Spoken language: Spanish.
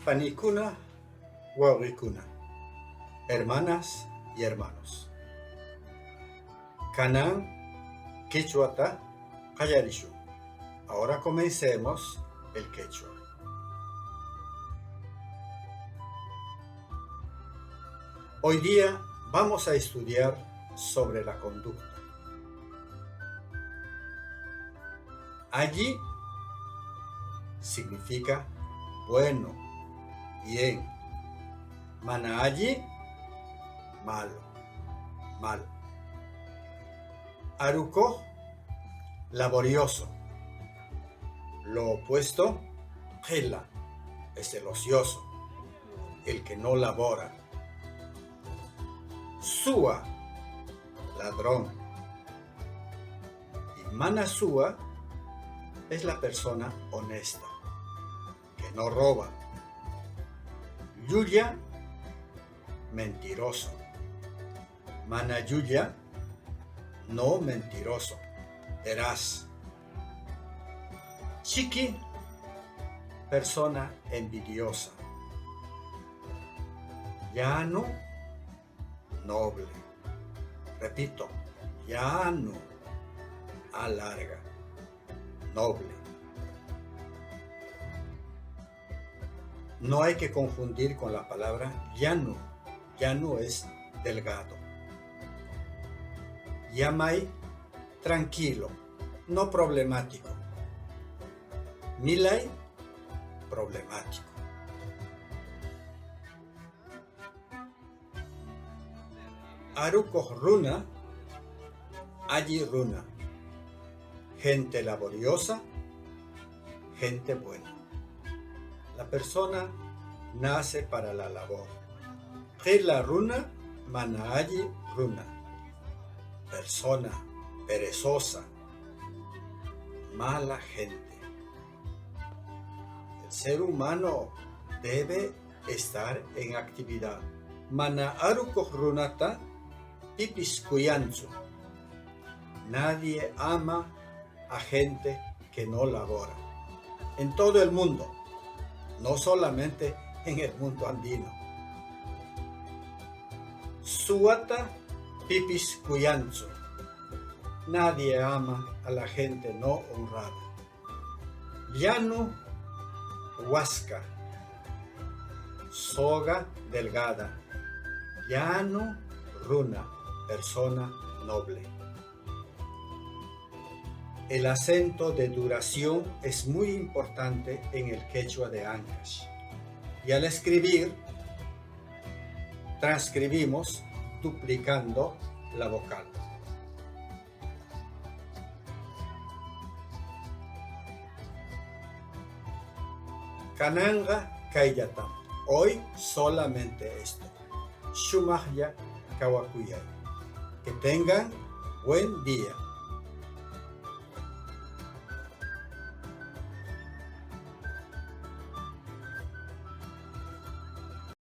Panicuna, Wawrikuna, hermanas y hermanos. Kanan, Quechuata, Qayarishu. Ahora comencemos el quechua. Hoy día vamos a estudiar sobre la conducta. Allí significa bueno, bien. Mana allí, malo, mal. Aruko, laborioso. Lo opuesto, Hela, es el ocioso, el que no labora. Sua, ladrón. Y Manasua es la persona honesta, que no roba. Yuya, mentiroso. Manayuya, no mentiroso, veraz. Chiqui, persona envidiosa. Llano, noble. Repito, llano, a larga, noble. No hay que confundir con la palabra llano. Llano es delgado. Yamai, tranquilo, no problemático. Milai, problemático. Aruko runa, allí runa. Gente laboriosa, gente buena. La persona nace para la labor. Hela runa, mana allí runa. Persona perezosa, mala gente. El ser humano debe estar en actividad. Mana aruko runata pipiskuyanchu. Nadie ama a gente que no labora. En todo el mundo, no solamente en el mundo andino. Suata pipiskuyanchu. Nadie ama a la gente no honrada. Llano, huasca. Soga, delgada. Llano, runa, persona noble. El acento de duración es muy importante en el quechua de Ancash. Y al escribir, transcribimos duplicando la vocal. Kananga Kayatam. Hoy solamente esto. Shumahya Kawakuyay. Que tengan buen día.